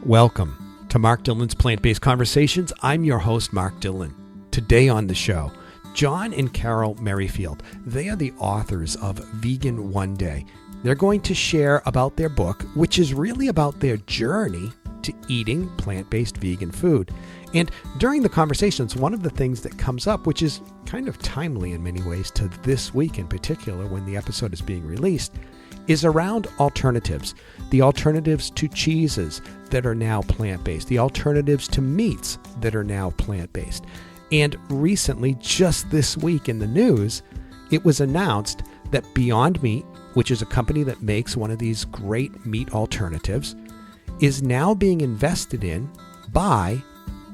Welcome to Mark Dillon's Plant-Based Conversations. I'm your host, Mark Dillon. Today on the show, John and Carol Merryfield. They are the authors of Vegan One Day. They're going to share about their book, which is really about their journey to eating plant-based vegan food. And during the conversations, one of the things that comes up, which is kind of timely in many ways to this week in particular when the episode is being released, is around alternatives. The alternatives to cheeses that are now plant-based, the alternatives to meats that are now plant-based. And recently, just this week in the news, it was announced that Beyond Meat, which is a company that makes one of these great meat alternatives, is now being invested in by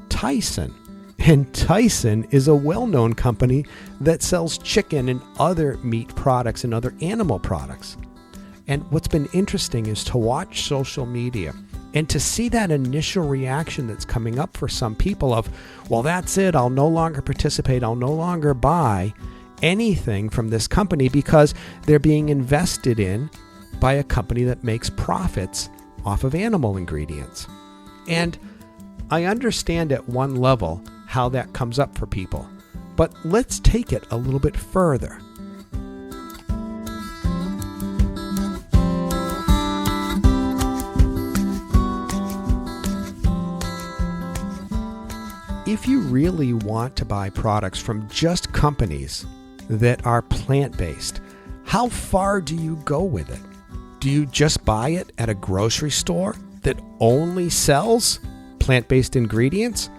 Tyson. And Tyson is a well-known company that sells chicken and other meat products and other animal products. And what's been interesting is to watch social media and to see that initial reaction that's coming up for some people of, well, that's it, I'll no longer participate, I'll no longer buy anything from this company because they're being invested in by a company that makes profits off of animal ingredients. And I understand at one level how that comes up for people, but let's take it a little bit further. If you really want to buy products from just companies that are plant-based, how far do you go with it? Do you just buy it at a grocery store that only sells plant-based ingredients?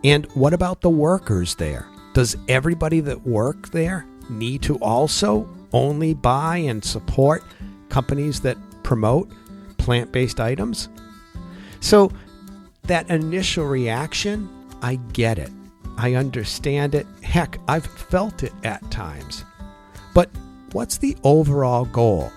And what about the workers there? Does everybody that work there need to also only buy and support companies that promote plant-based items? So that initial reaction, I get it. I understand it. Heck, I've felt it at times. But what's the overall goal?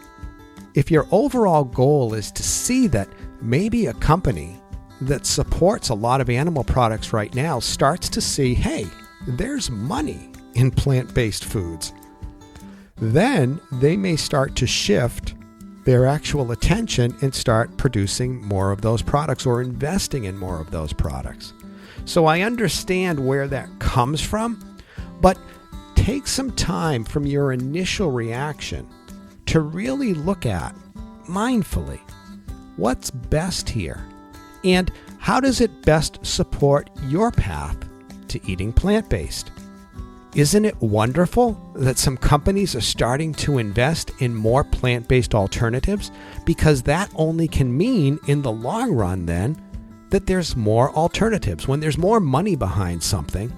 If your overall goal is to see that maybe a company that supports a lot of animal products right now starts to see, hey, there's money in plant-based foods, then they may start to shift their actual attention and start producing more of those products or investing in more of those products. So I understand where that comes from, but take some time from your initial reaction to really look at, mindfully, what's best here and how does it best support your path to eating plant-based. Isn't it wonderful that some companies are starting to invest in more plant-based alternatives? Because that only can mean in the long run then that there's more alternatives. When there's more money behind something,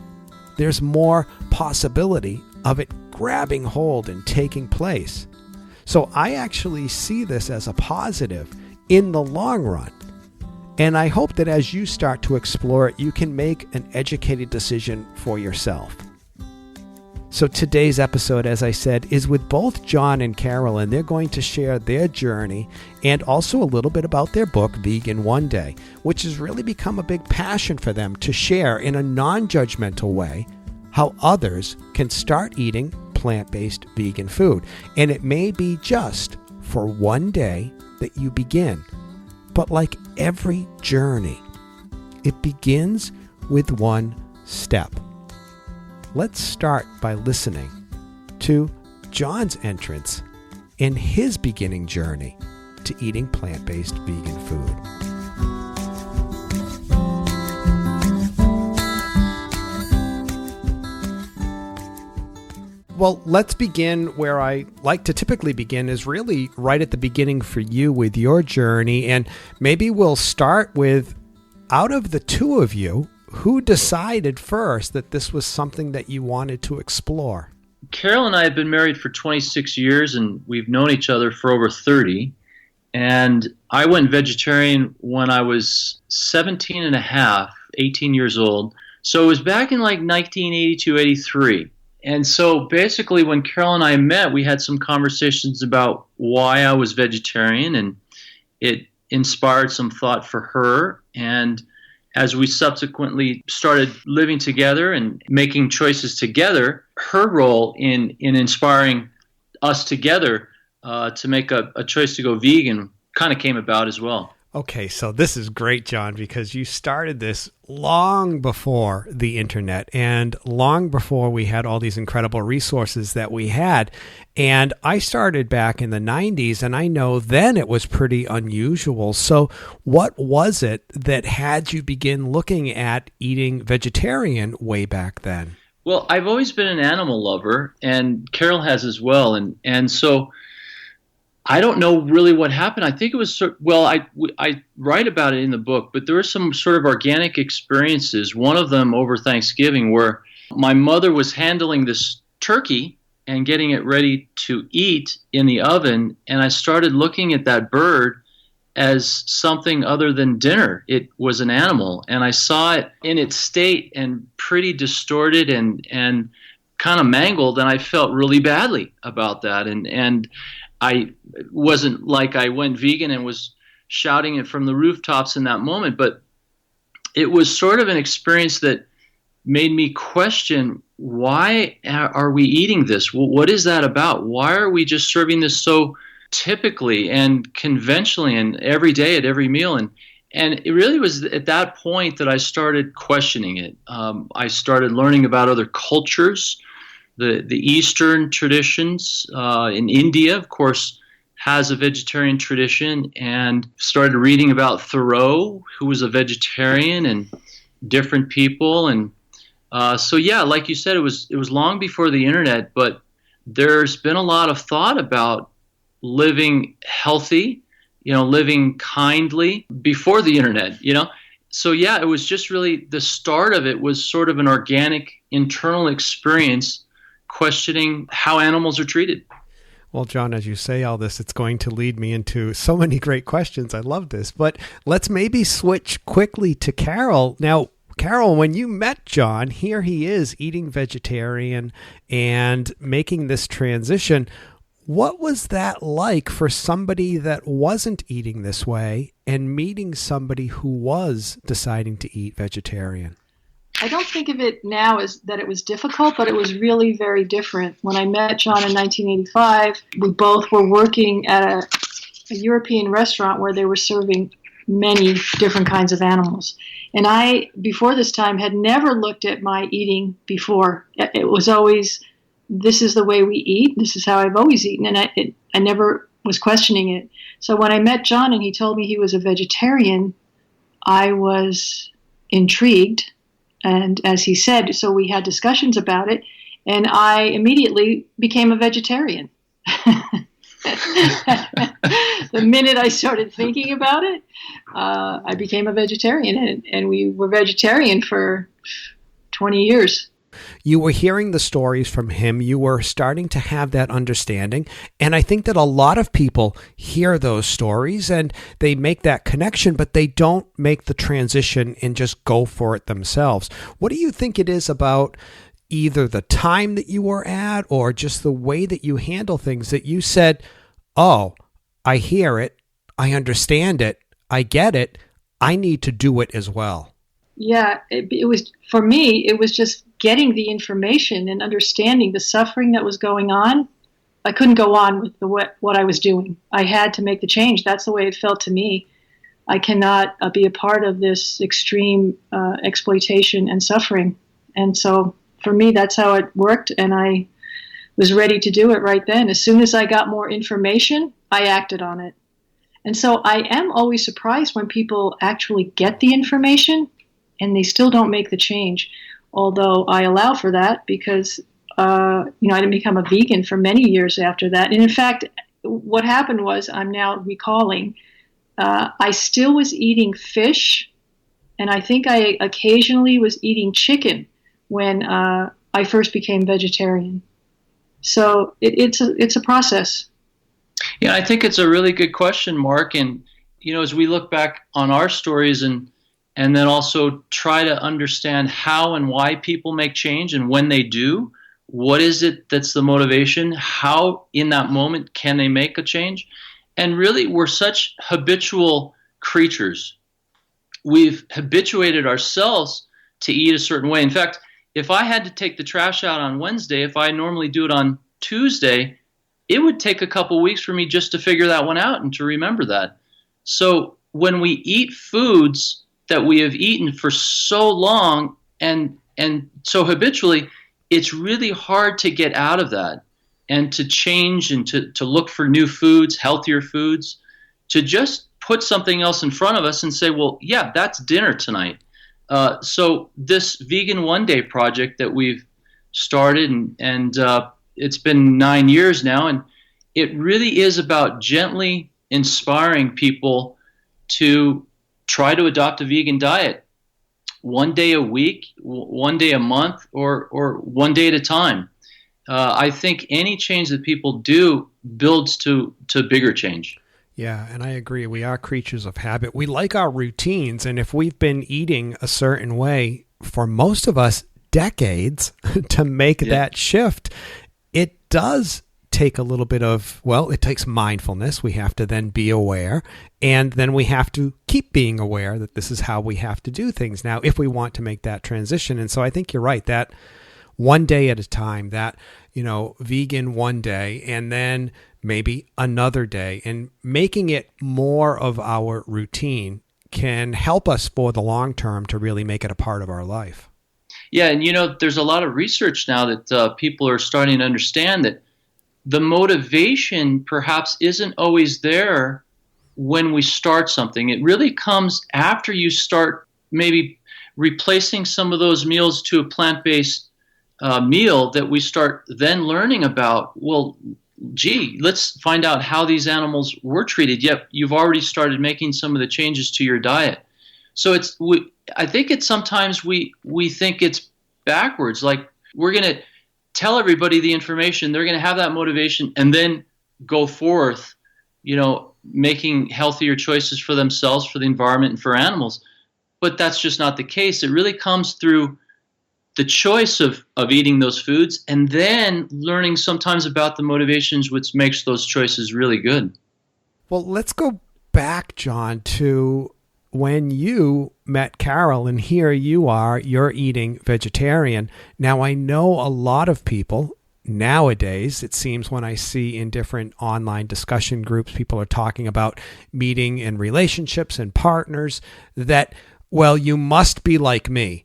there's more possibility of it grabbing hold and taking place. So I actually see this as a positive in the long run. And I hope that as you start to explore it, you can make an educated decision for yourself. So today's episode, as I said, is with both John and Carol, and they're going to share their journey and also a little bit about their book, Vegan One Day, which has really become a big passion for them to share in a non-judgmental way how others can start eating plant-based vegan food. And it may be just for one day that you begin, but like every journey, it begins with one step. Let's start by listening to John's entrance in his beginning journey to eating plant-based vegan food. Well, let's begin where I like to typically begin, is really right at the beginning for you with your journey. And maybe we'll start with, out of the two of you, who decided first that this was something that you wanted to explore? Carol and I have been married for 26 years, and we've known each other for over 30. And I went vegetarian when I was 17 and a half, 18 years old. So it was back in like 1982, 83. And so basically when Carol and I met, we had some conversations about why I was vegetarian, and it inspired some thought for her. And as we subsequently started living together and making choices together, her role in inspiring us together to make a choice to go vegan kind of came about as well. Okay, so this is great, John, because you started this long before the internet and long before we had all these incredible resources that we had. And I started back in the 90s, and I know then it was pretty unusual. So what was it that had you begin looking at eating vegetarian way back then? Well, I've always been an animal lover, and Carol has as well. And so I don't know really what happened. I think it was, I write about it in the book, but there were some sort of organic experiences. One of them over Thanksgiving where my mother was handling this turkey and getting it ready to eat in the oven. And I started looking at that bird as something other than dinner. It was an animal. And I saw it in its state and pretty distorted and kind of mangled. And I felt really badly about that. And I wasn't like I went vegan and was shouting it from the rooftops in that moment, but it was sort of an experience that made me question, why are we eating this? What is that about? Why are we just serving this so typically and conventionally and every day at every meal? And it really was at that point that I started questioning it. I started learning about other cultures. The Eastern traditions in India, of course, has a vegetarian tradition, and started reading about Thoreau, who was a vegetarian, and different people. And so, yeah, like you said, it was long before the internet, but there's been a lot of thought about living healthy, living kindly before the internet, So, yeah, it was just really the start of it was sort of an organic internal experience questioning how animals are treated. Well, John, as you say all this, it's going to lead me into so many great questions. I love this. But let's maybe switch quickly to Carol. Now, Carol, when you met John, here he is eating vegetarian and making this transition. What was that like for somebody that wasn't eating this way and meeting somebody who was deciding to eat vegetarian? I don't think of it now as that it was difficult, but it was really very different. When I met John in 1985, we both were working at a European restaurant where they were serving many different kinds of animals. And I, before this time, had never looked at my eating before. It was always, this is the way we eat. This is how I've always eaten. And I never was questioning it. So when I met John and he told me he was a vegetarian, I was intrigued. And as he said, so we had discussions about it, and I immediately became a vegetarian. The minute I started thinking about it, I became a vegetarian, and we were vegetarian for 20 years. You were hearing the stories from him. You were starting to have that understanding. And I think that a lot of people hear those stories and they make that connection, but they don't make the transition and just go for it themselves. What do you think it is about either the time that you were at or just the way that you handle things that you said, oh, I hear it, I understand it, I get it, I need to do it as well? Yeah, it was, for me, it was just getting the information and understanding the suffering that was going on. I couldn't go on with what I was doing. I had to make the change. That's the way it felt to me. I cannot be a part of this extreme exploitation and suffering. And so for me, that's how it worked. And I was ready to do it right then. As soon as I got more information, I acted on it. And so I am always surprised when people actually get the information and they still don't make the change. Although I allow for that because, I didn't become a vegan for many years after that. And in fact, what happened was, I'm now recalling, I still was eating fish, and I think I occasionally was eating chicken when I first became vegetarian. So it's a process. Yeah, I think it's a really good question, Mark. And, as we look back on our stories and then also try to understand how and why people make change and when they do, what is it that's the motivation? How in that moment can they make a change? And really, we're such habitual creatures. We've habituated ourselves to eat a certain way. In fact, if I had to take the trash out on Wednesday, if I normally do it on Tuesday, it would take a couple weeks for me just to figure that one out and to remember that. So when we eat foods that we have eaten for so long and so habitually, it's really hard to get out of that and to change and to look for new foods, healthier foods, to just put something else in front of us and say, well, yeah, that's dinner tonight. So this Vegan One Day project that we've started, and it's been 9 years now, and it really is about gently inspiring people to try to adopt a vegan diet 1 day a week, 1 day a month, or 1 day at a time. I think any change that people do builds to bigger change. Yeah, and I agree. We are creatures of habit. We like our routines, and if we've been eating a certain way for most of us decades to make that shift, it does take a little bit of, well, it takes mindfulness. We have to then be aware, and then we have to keep being aware that this is how we have to do things now if we want to make that transition. And so I think you're right, that 1 day at a time, that, vegan 1 day, and then maybe another day, and making it more of our routine can help us for the long term to really make it a part of our life. Yeah, and there's a lot of research now that people are starting to understand that the motivation perhaps isn't always there when we start something. It really comes after you start maybe replacing some of those meals to a plant-based meal, that we start then learning about, well, gee, let's find out how these animals were treated. Yep, you've already started making some of the changes to your diet. So I think it's sometimes we think it's backwards. Like, we're going to tell everybody the information, they're going to have that motivation, and then go forth, making healthier choices for themselves, for the environment, and for animals. But that's just not the case. It really comes through the choice of eating those foods, and then learning sometimes about the motivations which makes those choices really good. Well, let's go back, John, to when you met Carol, and here you're eating vegetarian. Now, I know a lot of people nowadays, it seems, when I see in different online discussion groups, people are talking about meeting and relationships and partners, that, well, you must be like me.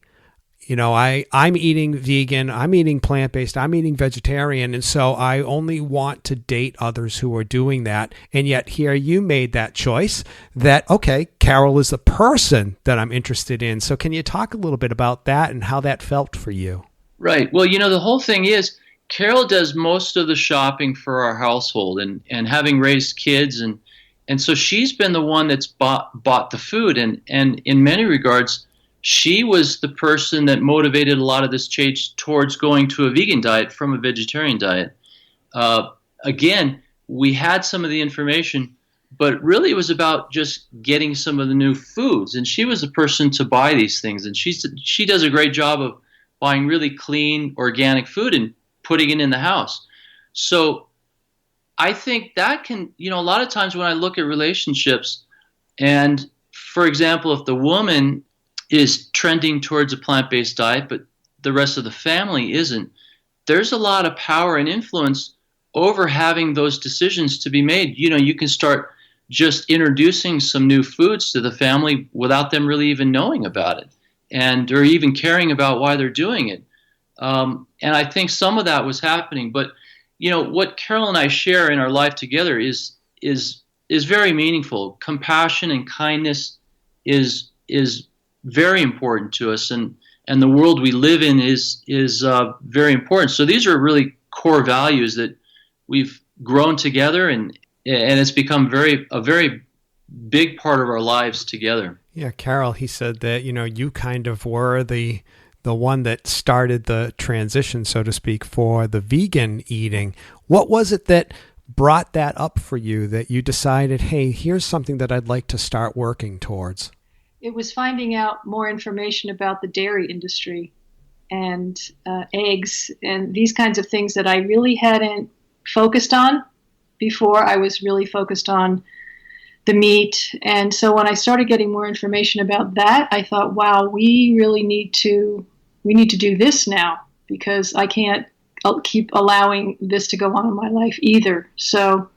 I'm eating vegan, I'm eating plant-based, I'm eating vegetarian, and so I only want to date others who are doing that. And yet here you made that choice that, okay, Carol is the person that I'm interested in. So can you talk a little bit about that and how that felt for you? Right. Well, the whole thing is, Carol does most of the shopping for our household, and having raised kids, and so she's been the one that's bought the food, and in many regards, she was the person that motivated a lot of this change towards going to a vegan diet from a vegetarian diet. Again, we had some of the information, but really it was about just getting some of the new foods. And she was the person to buy these things. And she does a great job of buying really clean, organic food and putting it in the house. So I think that can, a lot of times when I look at relationships, and for example, if the woman is trending towards a plant-based diet, but the rest of the family isn't, there's a lot of power and influence over having those decisions to be made. You can start just introducing some new foods to the family without them really even knowing about it, or even caring about why they're doing it. And I think some of that was happening. But what Carol and I share in our life together is very meaningful. Compassion and kindness is very important to us, and the world we live in is very important. So these are really core values that we've grown together, and it's become a very big part of our lives together. Yeah, Carol, he said that you kind of were the one that started the transition, so to speak, for the vegan eating. What was it that brought that up for you, that you decided, hey, here's something that I'd like to start working towards? It was finding out more information about the dairy industry and eggs and these kinds of things that I really hadn't focused on before. I was really focused on the meat. And so when I started getting more information about that, I thought, wow, we really need to do this now, because I can't keep allowing this to go on in my life either. So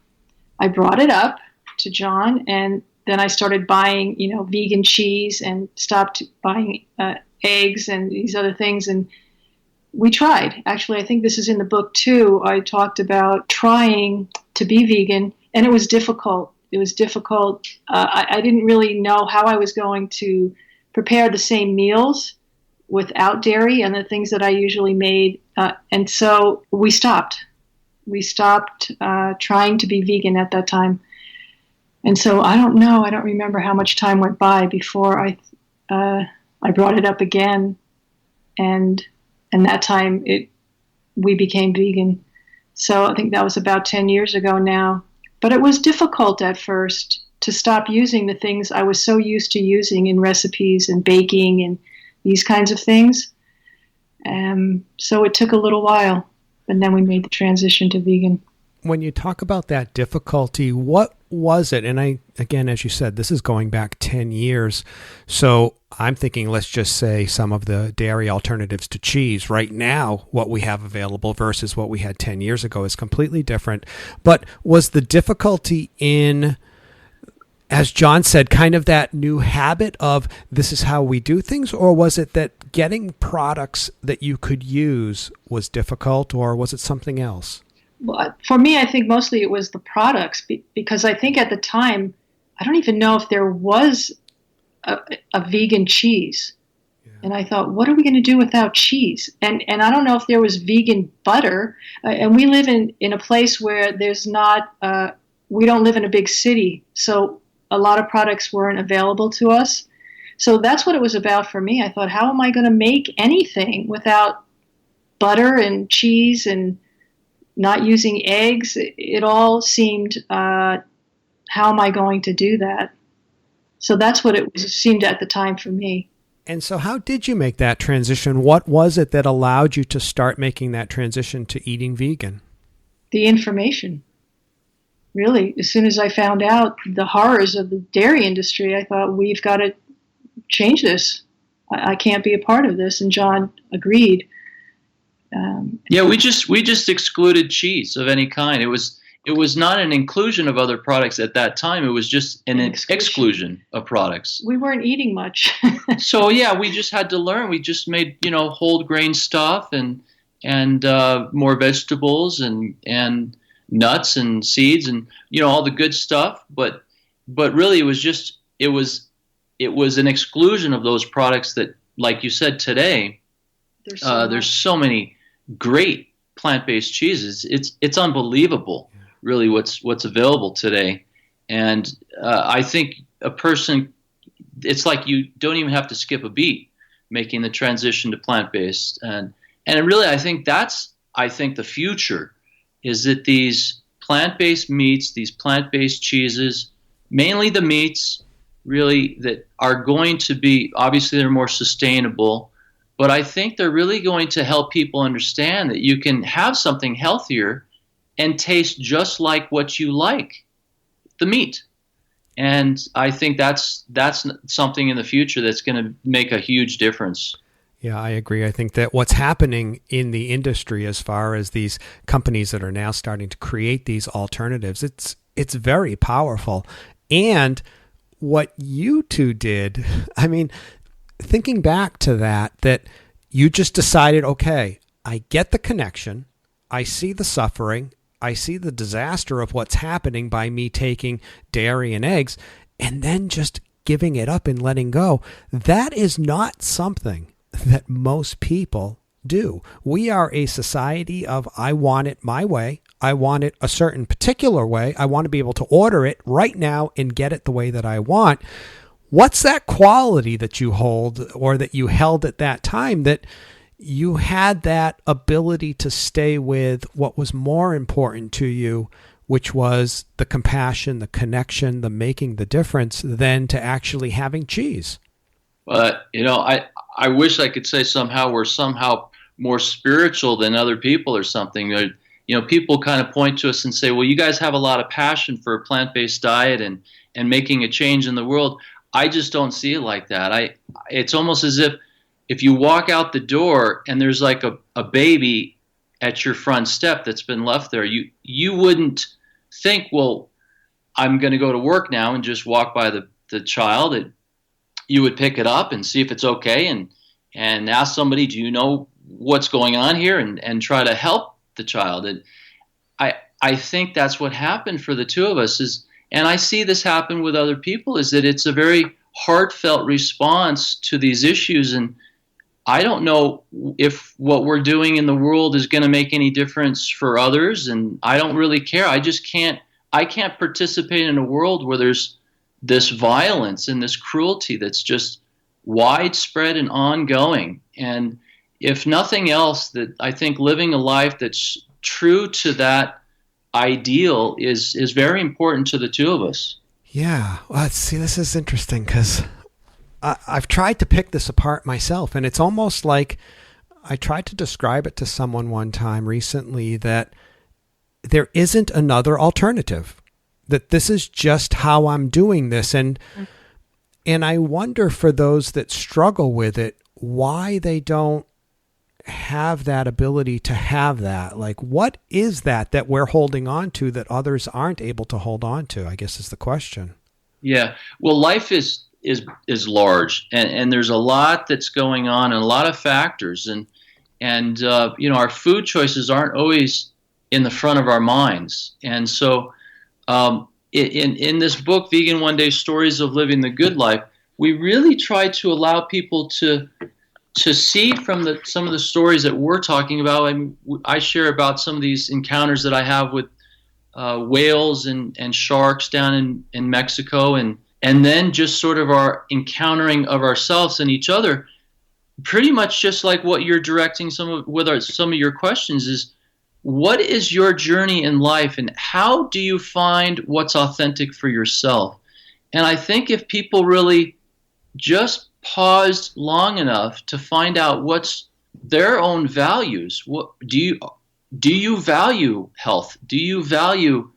I brought it up to John, and then I started buying, vegan cheese and stopped buying eggs and these other things. And we tried. Actually, I think this is in the book too. I talked about trying to be vegan, and it was difficult. It was difficult. I didn't really know how I was going to prepare the same meals without dairy and the things that I usually made. And so we stopped. We stopped trying to be vegan at that time. And so I don't know. I don't remember how much time went by before I brought it up again. And that time we became vegan. So I think that was about 10 years ago now. But it was difficult at first to stop using the things I was so used to using in recipes and baking and these kinds of things. So it took a little while, and then we made the transition to vegan. When you talk about that difficulty, what was it? And again, as you said, this is going back 10 years. So I'm thinking, let's just say some of the dairy alternatives to cheese right now, what we have available versus what we had 10 years ago is completely different. But was the difficulty in, as John said, kind of that new habit of this is how we do things? Or was it that getting products that you could use was difficult, or was it something else? Well, for me, I think mostly it was the products, because I think at the time, I don't even know if there was a vegan cheese. Yeah. And I thought, what are we going to do without cheese? And I don't know if there was vegan butter. And we live in a place where there's not, we don't live in a big city. So a lot of products weren't available to us. So that's what it was about for me. I thought, how am I going to make anything without butter and cheese and not using eggs? It all seemed, how am I going to do that? So that's what it seemed at the time for me. And so how did you make that transition? What was it that allowed you to start making that transition to eating vegan? The information. Really, as soon as I found out the horrors of the dairy industry, I thought, we've got to change this. I can't be a part of this. And John agreed. We just excluded cheese of any kind. It was not an inclusion of other products at that time. It was just an exclusion of products. We weren't eating much. So we just had to learn. We just made whole grain stuff and more vegetables and nuts and seeds and all the good stuff. But really, it was an exclusion of those products that, like you said today, there's so many great plant-based cheeses. It's unbelievable, really, what's available today. And I think a person, it's like you don't even have to skip a beat making the transition to plant-based. And really, I think the future is that these plant-based meats, these plant-based cheeses, mainly the meats, really, that are going to be, obviously they're more sustainable, but I think they're really going to help people understand that you can have something healthier and taste just like what you like, the meat. And I think that's something in the future that's going to make a huge difference. Yeah, I agree. I think that what's happening in the industry as far as these companies that are now starting to create these alternatives, it's very powerful. And what you two did, I mean, thinking back to that you just decided, okay, I get the connection, I see the suffering, I see the disaster of what's happening by me taking dairy and eggs, and then just giving it up and letting go. That is not something that most people do. We are a society of, I want it my way. I want it a certain particular way. I want to be able to order it right now and get it the way that I want. What's that quality that you hold, or that you held at that time, that you had that ability to stay with what was more important to you, which was the compassion, the connection, the making the difference, than to actually having cheese? I wish I could say somehow we're somehow more spiritual than other people or something. People kind of point to us and say, well, you guys have a lot of passion for a plant-based diet and making a change in the world. I just don't see it like that. It's almost as if you walk out the door and there's like a baby at your front step that's been left there, you wouldn't think, well, I'm going to go to work now and just walk by the child, you would pick it up and see if it's okay and ask somebody, do you know what's going on here, and try to help the child. And I think that's what happened for the two of us and I see this happen with other people, is that it's a very heartfelt response to these issues. And I don't know if what we're doing in the world is going to make any difference for others, and I don't really care. I can't participate in a world where there's this violence and this cruelty that's just widespread and ongoing. And if nothing else, that I think living a life that's true to that ideal is very important to the two of us. Yeah. Well, see, this is interesting because I've tried to pick this apart myself, and it's almost like I tried to describe it to someone one time recently that there isn't another alternative, that this is just how I'm doing this. And I wonder, for those that struggle with it, why they don't have that ability to have that. Like, what is that we're holding on to that others aren't able to hold on to, I guess is the question. Yeah. Well, life is large, and there's a lot that's going on and a lot of factors. And our food choices aren't always in the front of our minds. And so in this book, Vegan One Day Stories of Living the Good Life, we really try to allow people to see from some of the stories that we're talking about. And I share about some of these encounters that I have with whales and sharks down in Mexico, and then just sort of our encountering of ourselves and each other, pretty much just like what you're directing some of your questions is, what is your journey in life, and how do you find what's authentic for yourself? And I think if people really just paused long enough to find out what's their own values, what do you value health? Do you value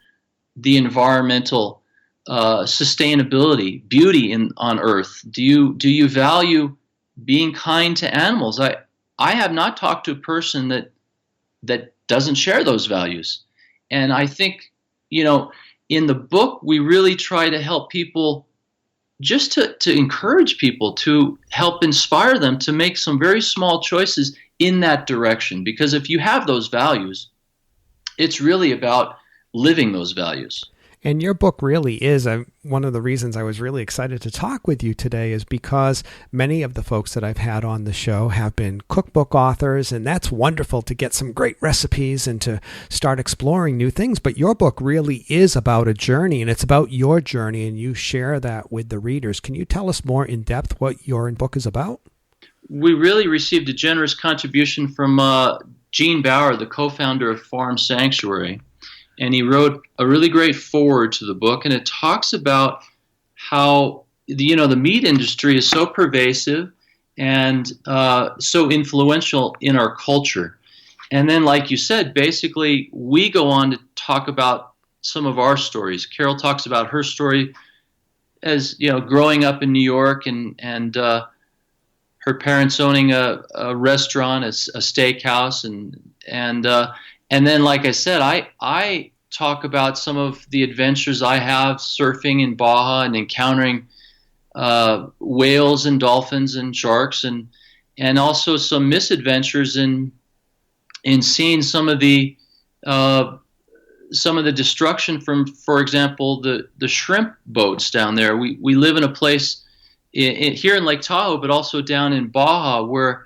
the environmental sustainability, beauty on Earth? Do you value being kind to animals? I have not talked to a person that doesn't share those values. And I think, in the book, we really try to help people, just to encourage people, to help inspire them to make some very small choices in that direction. Because if you have those values, it's really about living those values. And your book really is one of the reasons I was really excited to talk with you today, is because many of the folks that I've had on the show have been cookbook authors, and that's wonderful to get some great recipes and to start exploring new things. But your book really is about a journey, and it's about your journey, and you share that with the readers. Can you tell us more in depth what your book is about? We really received a generous contribution from Gene Bauer, the co-founder of Farm Sanctuary. And he wrote a really great foreword to the book, and it talks about how the meat industry is so pervasive and so influential in our culture. And then, like you said, basically we go on to talk about some of our stories. Carol talks about her story as growing up in New York and her parents owning a restaurant, a steakhouse, and then, like I said, I talk about some of the adventures I have surfing in Baja and encountering whales and dolphins and sharks, and also some misadventures in seeing some of the destruction from, for example, the shrimp boats down there. We live in a place here in Lake Tahoe, but also down in Baja, where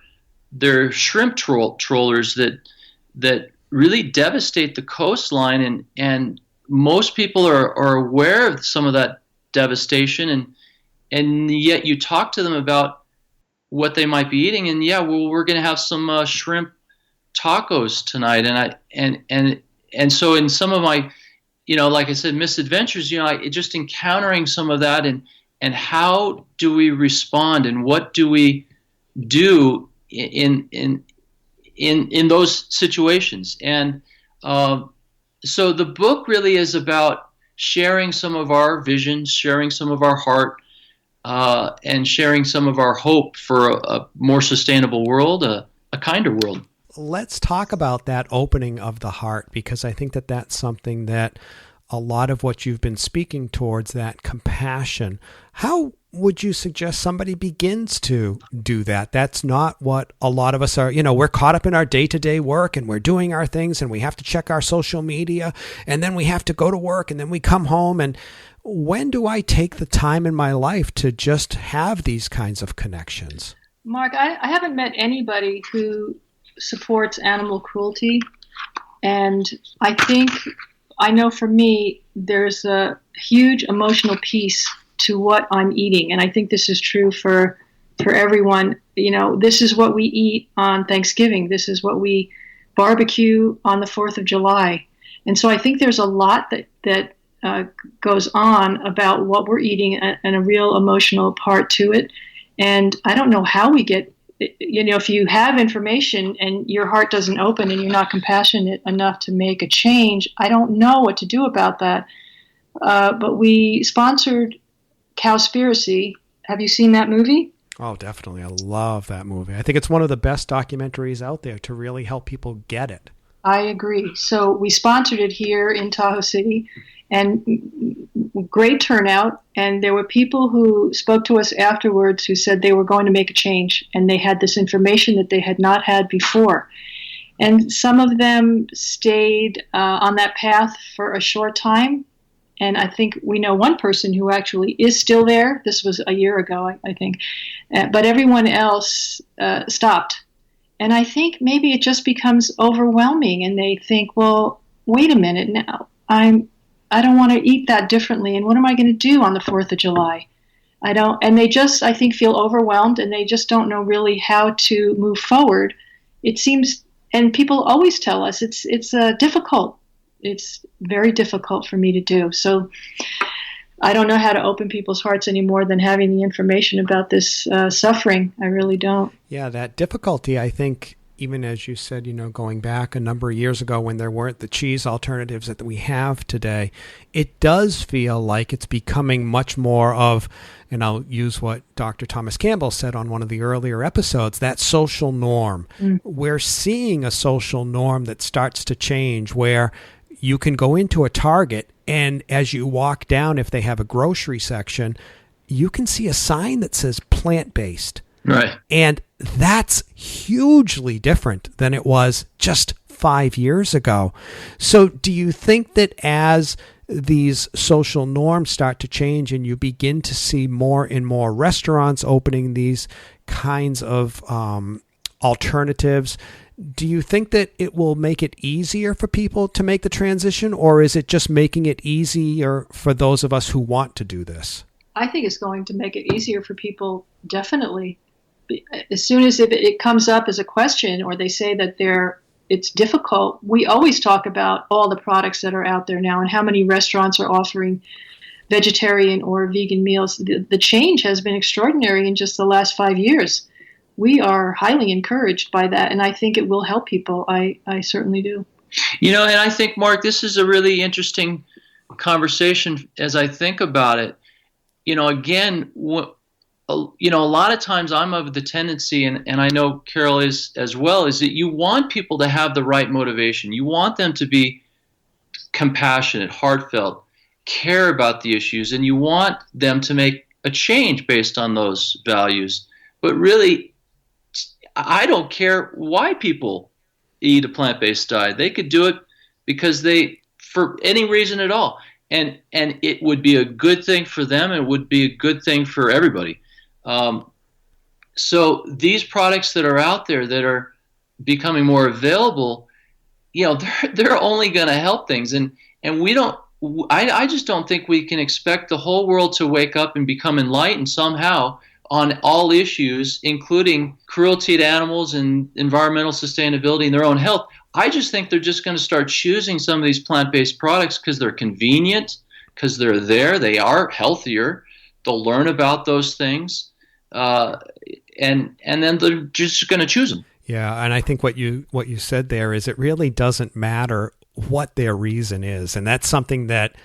there are shrimp trawlers that really devastate the coastline, and most people are aware of some of that devastation, and yet you talk to them about what they might be eating, and we're going to have some shrimp tacos tonight, and so in some of my like I said, misadventures, just encountering some of that, and how do we respond, and what do we do in those situations. And so the book really is about sharing some of our visions, sharing some of our heart, and sharing some of our hope for a more sustainable world, a kinder world. Let's talk about that opening of the heart, because I think that that's something that a lot of what you've been speaking towards, that compassion. How would you suggest somebody begins to do that? That's not what a lot of us are. We're caught up in our day-to-day work, and we're doing our things, and we have to check our social media, and then we have to go to work, and then we come home. And when do I take the time in my life to just have these kinds of connections? Mark, I haven't met anybody who supports animal cruelty. And I know for me, there's a huge emotional piece to what I'm eating. And I think this is true for everyone. This is what we eat on Thanksgiving. This is what we barbecue on the 4th of July. And so I think there's a lot that goes on about what we're eating and a real emotional part to it. And I don't know how we get, if you have information and your heart doesn't open and you're not compassionate enough to make a change, I don't know what to do about that. But we sponsored Cowspiracy. Have you seen that movie? Oh, definitely. I love that movie. I think it's one of the best documentaries out there to really help people get it. I agree. So we sponsored it here in Tahoe City, and great turnout. And there were people who spoke to us afterwards who said they were going to make a change, and they had this information that they had not had before. And some of them stayed on that path for a short time. And I think we know one person who actually is still there. This was a year ago, I think. But everyone else stopped. And I think maybe it just becomes overwhelming, and they think, well, wait a minute now. I don't want to eat that differently. And what am I going to do on the 4th of July? And they just, I think, feel overwhelmed, and they just don't know really how to move forward. It seems, and people always tell us it's difficult. It's very difficult for me to do. So I don't know how to open people's hearts any more than having the information about this suffering. I really don't. Yeah, that difficulty, I think, even as you said, going back a number of years ago when there weren't the cheese alternatives that we have today, it does feel like it's becoming much more of, and I'll use what Dr. Thomas Campbell said on one of the earlier episodes, that social norm. We're seeing a social norm that starts to change, where you can go into a Target, and as you walk down, if they have a grocery section, you can see a sign that says plant-based. Right. And that's hugely different than it was just 5 years ago. So do you think that as these social norms start to change and you begin to see more and more restaurants opening these kinds of alternatives, do you think that it will make it easier for people to make the transition, or is it just making it easier for those of us who want to do this? I think it's going to make it easier for people, definitely. As soon as it comes up as a question, or they say that it's difficult, we always talk about all the products that are out there now and how many restaurants are offering vegetarian or vegan meals. The change has been extraordinary in just the last 5 years. We are highly encouraged by that, and I think it will help people. I certainly do. And I think, Mark, this is a really interesting conversation as I think about it. Again, a lot of times I'm of the tendency, and I know Carol is as well, is that you want people to have the right motivation. You want them to be compassionate, heartfelt, care about the issues, and you want them to make a change based on those values. But really, I don't care why people eat a plant-based diet. They could do it because for any reason at all. And it would be a good thing for them. It would be a good thing for everybody. So these products that are out there that are becoming more available, they're only going to help things. And I just don't think we can expect the whole world to wake up and become enlightened somehow on all issues, including cruelty to animals and environmental sustainability and their own health. I just think they're just going to start choosing some of these plant-based products because they're convenient, because they're there, they are healthier. They'll learn about those things, and then they're just going to choose them. Yeah, and I think what you said there is it really doesn't matter what their reason is, and that's something that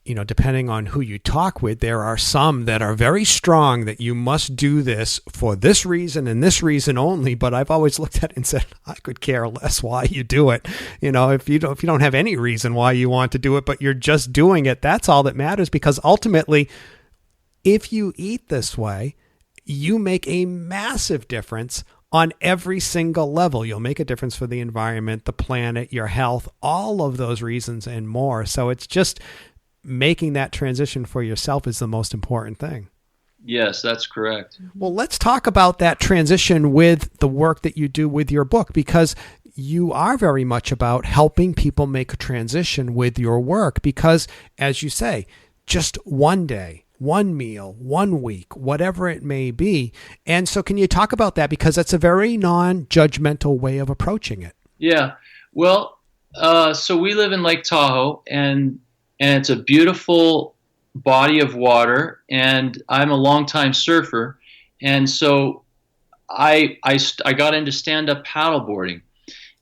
depending on who you talk with, there are some that are very strong that you must do this for this reason and this reason only. But I've always looked at it and said, I could care less why you do it. If you don't have any reason why you want to do it, but you're just doing it, that's all that matters. Because ultimately, if you eat this way, you make a massive difference on every single level. You'll make a difference for the environment, the planet, your health, all of those reasons and more. So it's just making that transition for yourself is the most important thing. Yes, that's correct. Well, let's talk about that transition with the work that you do with your book, because you are very much about helping people make a transition with your work. Because, as you say, just one day, one meal, 1 week, whatever it may be. And so can you talk about that? Because that's a very non-judgmental way of approaching it. Yeah. Well, so we live in Lake Tahoe, and it's a beautiful body of water, and I'm a longtime surfer. And so I got into stand-up paddleboarding.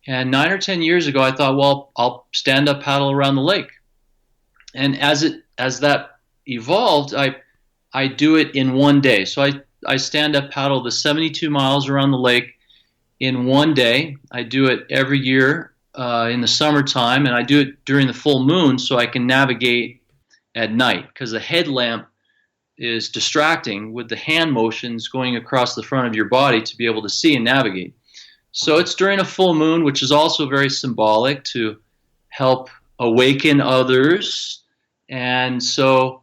And 9 or 10 years ago, I thought, well, I'll stand-up paddle around the lake. And as that evolved, I do it in one day. So I stand up paddle the 72 miles around the lake in one day. I do it every year in the summertime, and I do it during the full moon so I can navigate at night, because the headlamp is distracting with the hand motions going across the front of your body to be able to see and navigate. So it's during a full moon, which is also very symbolic to help awaken others. And so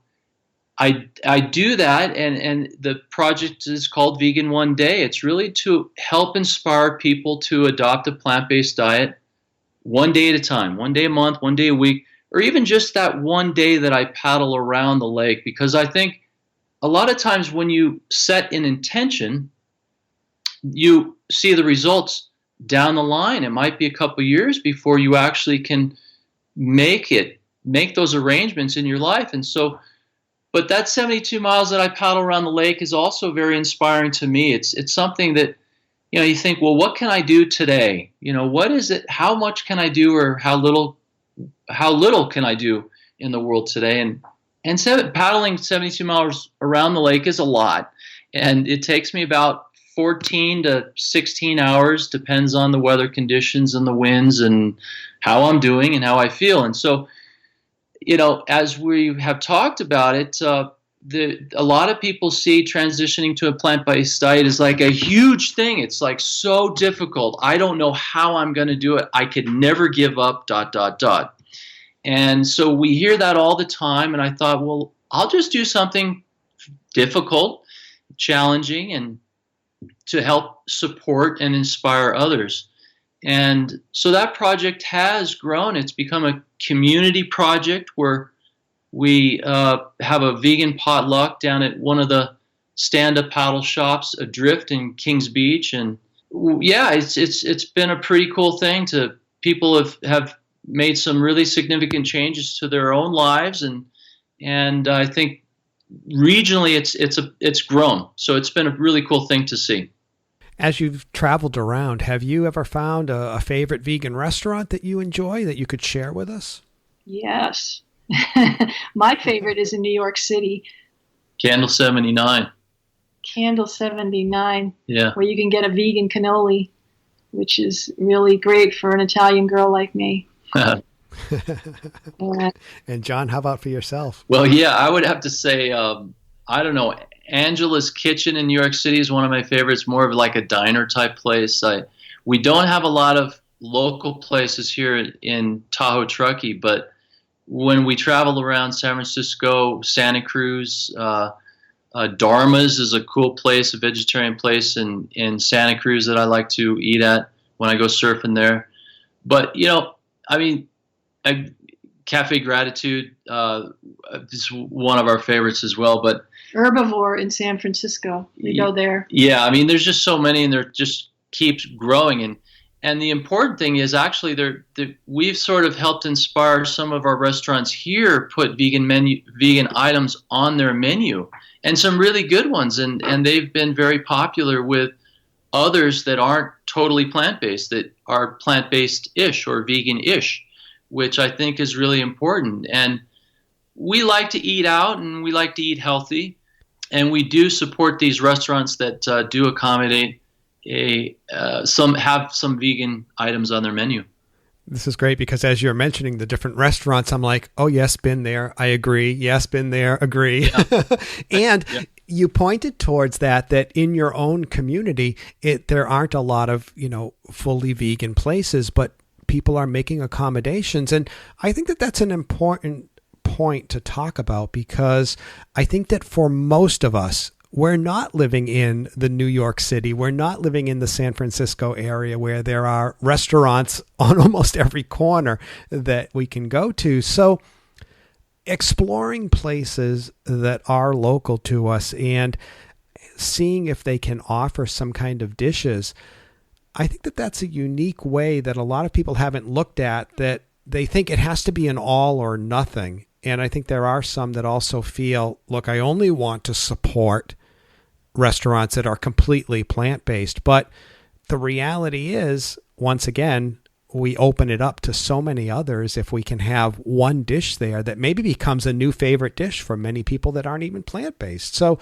I do that, and the project is called Vegan One Day. It's really to help inspire people to adopt a plant-based diet one day at a time, 1 day a month, 1 day a week, or even just that one day that I paddle around the lake. Because I think a lot of times when you set an intention, you see the results down the line. It might be a couple years before you actually can make those arrangements in your life. And so, but that 72 miles that I paddle around the lake is also very inspiring to me. It's something that, you think, well, what can I do today? What is it? How much can I do, or how little can I do in the world today? And paddling 72 miles around the lake is a lot, and it takes me about 14 to 16 hours, depends on the weather conditions and the winds and how I'm doing and how I feel. And so, as we have talked about it, a lot of people see transitioning to a plant-based diet as like a huge thing. It's like so difficult. I don't know how I'm going to do it. I could never give up, ... And so we hear that all the time. And I thought, well, I'll just do something difficult, challenging, and to help support and inspire others. And so that project has grown. It's become a community project where we have a vegan potluck down at one of the stand-up paddle shops, Adrift in Kings Beach. And yeah, it's been a pretty cool thing. People have made some really significant changes to their own lives, and I think regionally it's grown. So it's been a really cool thing to see. As you've traveled around, have you ever found a favorite vegan restaurant that you enjoy that you could share with us? Yes. My favorite is in New York City. Candle 79. Candle 79. Yeah. Where you can get a vegan cannoli, which is really great for an Italian girl like me. And John, how about for yourself? Well, yeah, I would have to say, I don't know, Angela's Kitchen in New York City is one of my favorites, more of like a diner type place. We don't have a lot of local places here in Tahoe, Truckee, but when we travel around San Francisco, Santa Cruz, Dharmas is a cool place, a vegetarian place in Santa Cruz that I like to eat at when I go surfing there. But, Cafe Gratitude is one of our favorites as well. But Herbivore in San Francisco, we go there. Yeah, there's just so many, and there just keeps growing. And the important thing is actually we've sort of helped inspire some of our restaurants here put vegan items on their menu, and some really good ones. And they've been very popular with others that aren't totally plant-based, that are plant-based-ish or vegan-ish, which I think is really important. And we like to eat out and we like to eat healthy, and we do support these restaurants that do accommodate some vegan items on their menu. This is great because as you're mentioning the different restaurants, I'm like, oh, yes, been there. I agree. Yes, been there. Agree. Yeah. And yeah. You pointed towards that in your own community, there aren't a lot of, fully vegan places, but people are making accommodations. And I think that that's an important point to talk about because I think that for most of us, we're not living in the New York City. We're not living in the San Francisco area where there are restaurants on almost every corner that we can go to. So exploring places that are local to us and seeing if they can offer some kind of dishes, I think that that's a unique way that a lot of people haven't looked at, that they think it has to be an all or nothing. And I think there are some that also feel, look, I only want to support restaurants that are completely plant-based. But the reality is, once again, we open it up to so many others if we can have one dish there that maybe becomes a new favorite dish for many people that aren't even plant-based. So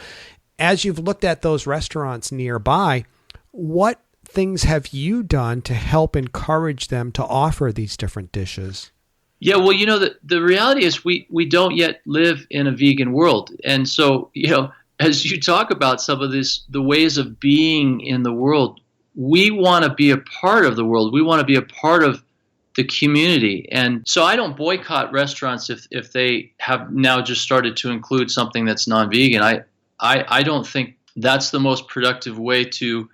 as you've looked at those restaurants nearby, what things have you done to help encourage them to offer these different dishes? Yeah, well, the reality is we don't yet live in a vegan world. And so, as you talk about some of the ways of being in the world, we want to be a part of the world. We want to be a part of the community. And so I don't boycott restaurants if they have now just started to include something that's non-vegan. I don't think that's the most productive way to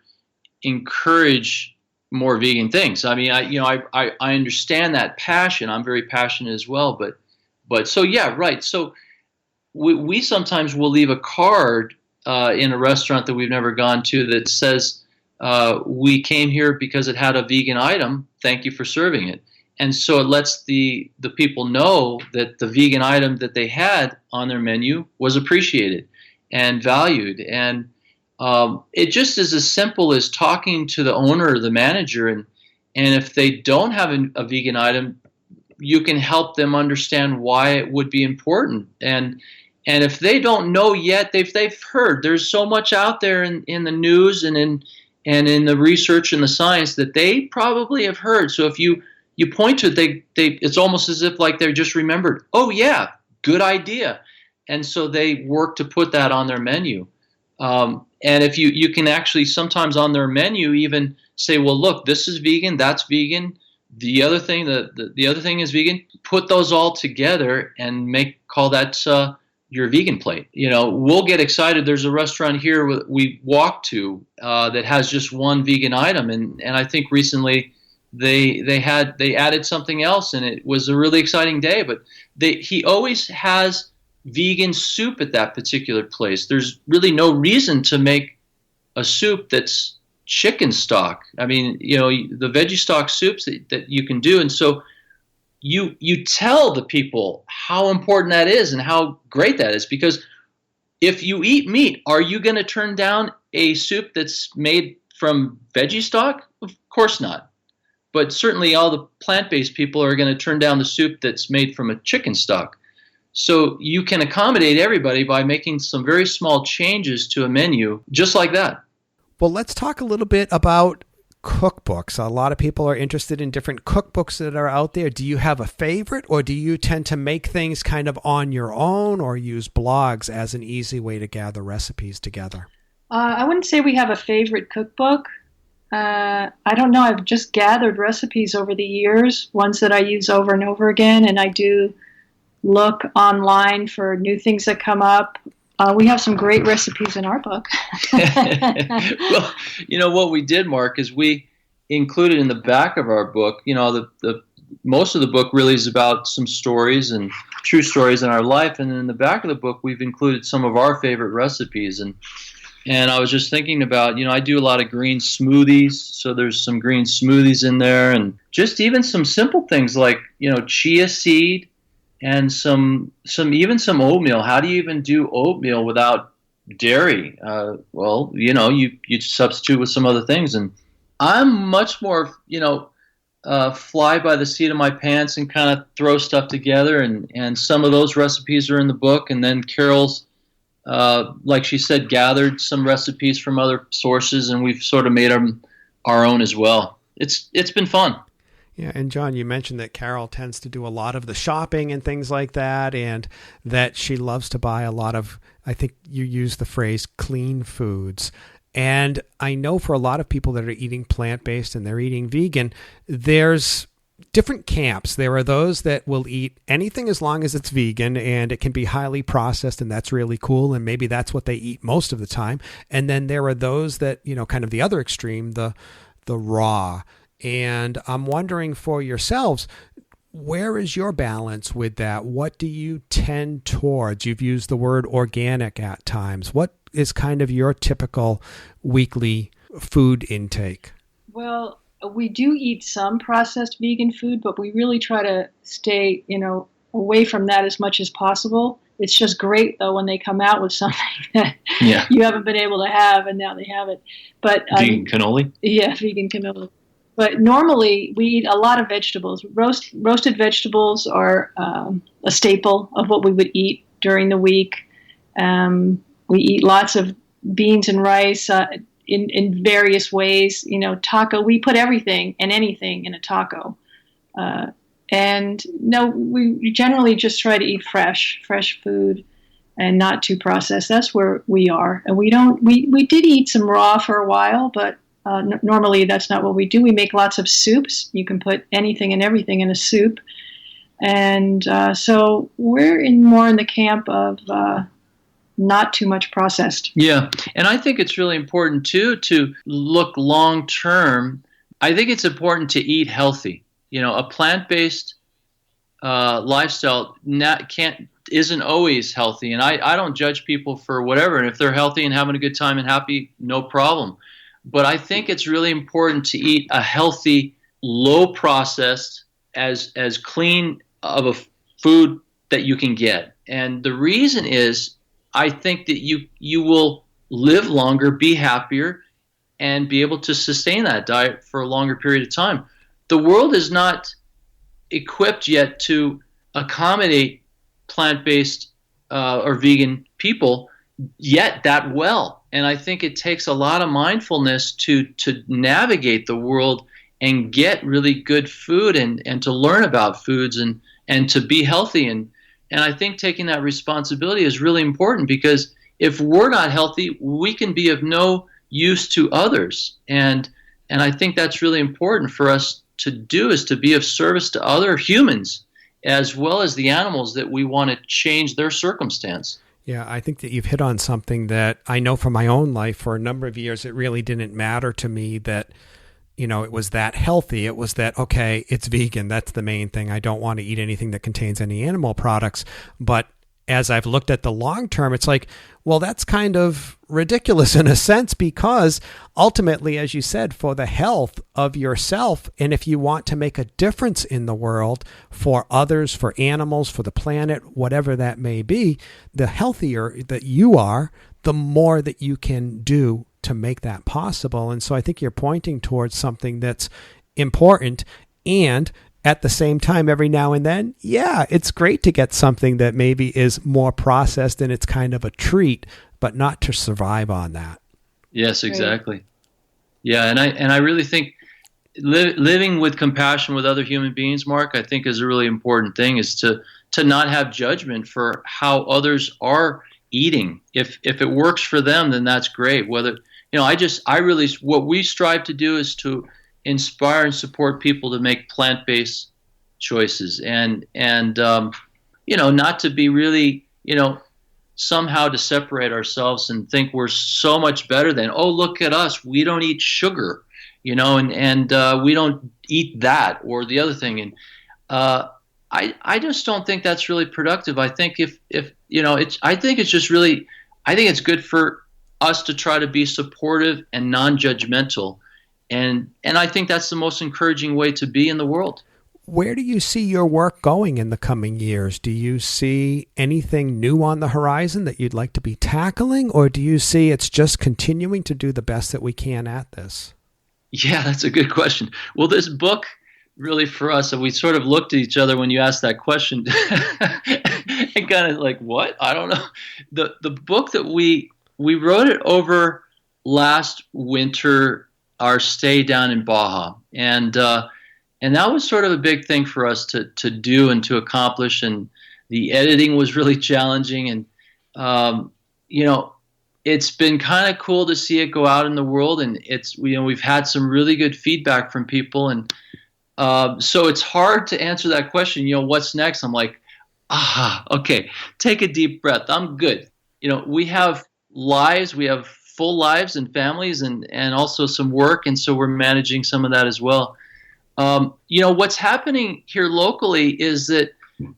encourage more vegan things. I mean, I understand that passion. I'm very passionate as well. But so, yeah, right. So we sometimes will leave a card in a restaurant that we've never gone to that says, we came here because it had a vegan item. Thank you for serving it. And so it lets the people know that the vegan item that they had on their menu was appreciated and valued. And it just is as simple as talking to the owner or the manager. And if they don't have a vegan item, you can help them understand why it would be important. And if they don't know yet, they've heard. There's so much out there in the news and in the research and the science that they probably have heard. So if you point to it, it's almost as if like they're just remembered. Oh yeah, good idea. And so they work to put that on their menu. And if you can actually sometimes on their menu even say, well, look, this is vegan, that's vegan. The other thing, the other thing is vegan. Put those all together and call that your vegan plate. We'll get excited. There's a restaurant here we walk to that has just one vegan item, and I think recently they added something else, and it was a really exciting day. But he always has vegan soup at that particular place. There's really no reason to make a soup that's chicken stock. I mean, the veggie stock soups that you can do, and so you tell the people how important that is and how great that is, because if you eat meat, are you going to turn down a soup that's made from veggie stock? Of course not. But certainly all the plant-based people are going to turn down the soup that's made from a chicken stock. So you can accommodate everybody by making some very small changes to a menu, just like that. Well, let's talk a little bit about cookbooks. A lot of people are interested in different cookbooks that are out there. Do you have a favorite, or do you tend to make things kind of on your own or use blogs as an easy way to gather recipes together? I wouldn't say we have a favorite cookbook. I don't know. I've just gathered recipes over the years, ones that I use over and over again, and I do look online for new things that come up. We have some great recipes in our book. Well, what we did, Mark, is we included in the back of our book, the most of the book really is about some stories and true stories in our life. And in the back of the book, we've included some of our favorite recipes. And I was just thinking about, I do a lot of green smoothies. So there's some green smoothies in there, and just even some simple things like, chia seed, and some oatmeal. How do you even do oatmeal without dairy? You substitute with some other things. And I'm much more, fly by the seat of my pants and kind of throw stuff together, and some of those recipes are in the book, and then Carol's, like she said, gathered some recipes from other sources, and we've sort of made them our own as well. It's been fun. Yeah, and John, you mentioned that Carol tends to do a lot of the shopping and things like that, and that she loves to buy a lot of, I think you used the phrase, clean foods. And I know for a lot of people that are eating plant-based and they're eating vegan, there's different camps. There are those that will eat anything as long as it's vegan, and it can be highly processed, and that's really cool, and maybe that's what they eat most of the time. And then there are those that, kind of the other extreme, the raw. And I'm wondering for yourselves, where is your balance with that? What do you tend towards? You've used the word organic at times. What is kind of your typical weekly food intake? Well, we do eat some processed vegan food, but we really try to stay, away from that as much as possible. It's just great, though, when they come out with something that you haven't been able to have, and now they have it. But vegan cannoli? Yeah, vegan cannoli. But normally we eat a lot of vegetables. Roasted vegetables are a staple of what we would eat during the week. We eat lots of beans and rice in various ways. Taco. We put everything and anything in a taco. And no, we generally just try to eat fresh food and not too processed. That's where we are. And we did eat some raw for a while, but normally that's not what we do. We make lots of soups. You can put anything and everything in a soup. And so we're more in the camp of not too much processed. Yeah. And I think it's really important, too, to look long term. I think it's important to eat healthy. A plant-based lifestyle isn't always healthy. And I don't judge people for whatever. And if they're healthy and having a good time and happy, no problem. But I think it's really important to eat a healthy, low processed, as clean of a food that you can get. And the reason is, I think that you will live longer, be happier, and be able to sustain that diet for a longer period of time. The world is not equipped yet to accommodate plant-based or vegan people yet that well. And I think it takes a lot of mindfulness to navigate the world and get really good food and to learn about foods and to be healthy. And I think taking that responsibility is really important, because if we're not healthy, we can be of no use to others. And I think that's really important for us to do, is to be of service to other humans as well as the animals that we want to change their circumstance. Yeah, I think that you've hit on something that I know from my own life. For a number of years, it really didn't matter to me that, it was that healthy. It was that, okay, it's vegan. That's the main thing. I don't want to eat anything that contains any animal products. But as I've looked at the long term, it's like, well, that's kind of ridiculous in a sense, because ultimately, as you said, for the health of yourself, and if you want to make a difference in the world for others, for animals, for the planet, whatever that may be, the healthier that you are, the more that you can do to make that possible. And so I think you're pointing towards something that's important. And at the same time, every now and then, it's great to get something that maybe is more processed and it's kind of a treat, but not to survive on that. Yes, exactly. Yeah, and I really think living with compassion with other human beings, Mark, I think is a really important thing, is to not have judgment for how others are eating. If it works for them, then that's great. Whether, what we strive to do is to inspire and support people to make plant-based choices, and not to be really, somehow to separate ourselves and think we're so much better than, oh, look at us, we don't eat sugar, and we don't eat that or the other thing. And I just don't think that's really productive. I think I think it's good for us to try to be supportive and non-judgmental. And I think that's the most encouraging way to be in the world. Where do you see your work going in the coming years? Do you see anything new on the horizon that you'd like to be tackling, or do you see it's just continuing to do the best that we can at this? Yeah, that's a good question. Well, this book really for us, and we sort of looked at each other when you asked that question and kind of like, what? I don't know. The book that we wrote it over last winter, our stay down in Baja, and that was sort of a big thing for us to do and to accomplish, and the editing was really challenging, and it's been kind of cool to see it go out in the world, and we've had some really good feedback from people, and so it's hard to answer that question. What's next? I'm like, okay, take a deep breath. I'm good. We have lives, we have full lives and families, and also some work, and so we're managing some of that as well. What's happening here locally is that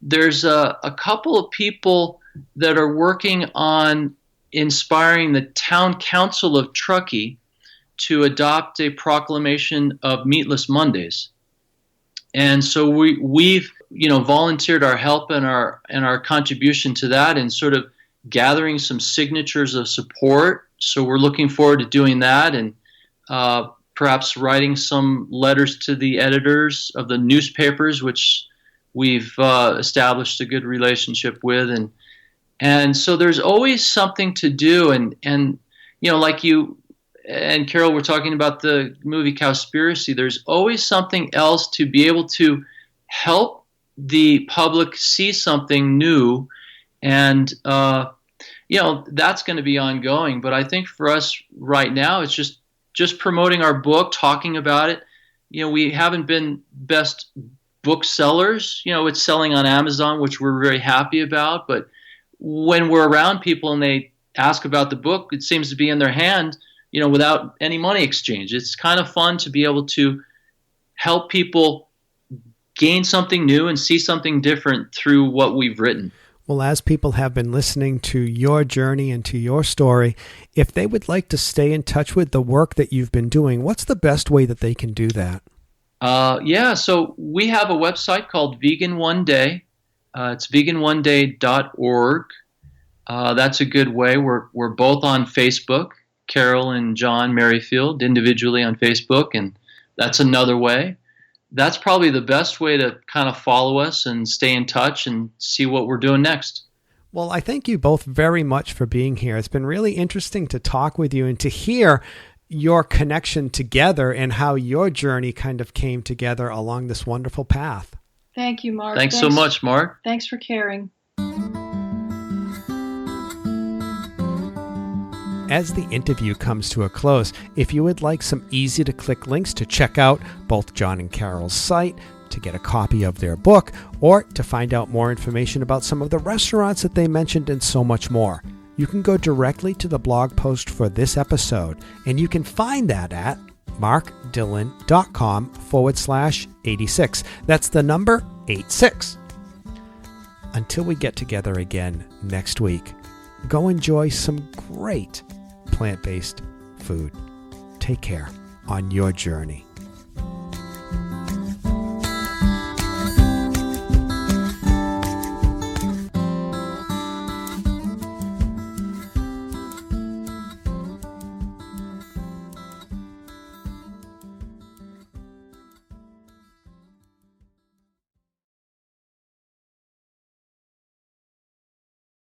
there's a couple of people that are working on inspiring the town council of Truckee to adopt a proclamation of meatless Mondays. And so we've volunteered our help and our contribution to that, and sort of gathering some signatures of support. So we're looking forward to doing that, and perhaps writing some letters to the editors of the newspapers, which we've established a good relationship with, and so there's always something to do, and like you and Carol were talking about the movie Cowspiracy, there's always something else to be able to help the public see something new, and that's going to be ongoing. But I think for us right now, it's just promoting our book, talking about it. We haven't been best booksellers. It's selling on Amazon, which we're very happy about, but when we're around people and they ask about the book, it seems to be in their hand, without any money exchange. It's kind of fun to be able to help people gain something new and see something different through what we've written. Well, as people have been listening to your journey and to your story, if they would like to stay in touch with the work that you've been doing, what's the best way that they can do that? So we have a website called Vegan One Day. It's vegan1day.org. That's a good way. We're both on Facebook, Carol and John Merryfield, individually on Facebook, and that's another way. That's probably the best way to kind of follow us and stay in touch and see what we're doing next. Well, I thank you both very much for being here. It's been really interesting to talk with you and to hear your connection together and how your journey kind of came together along this wonderful path. Thank you, Mark. Thanks so much, Mark. Thanks for caring. As the interview comes to a close, if you would like some easy-to-click links to check out both John and Carol's site, to get a copy of their book, or to find out more information about some of the restaurants that they mentioned and so much more, you can go directly to the blog post for this episode, and you can find that at markdillon.com/86. That's the number 86. Until we get together again next week, go enjoy some great plant-based food. Take care on your journey.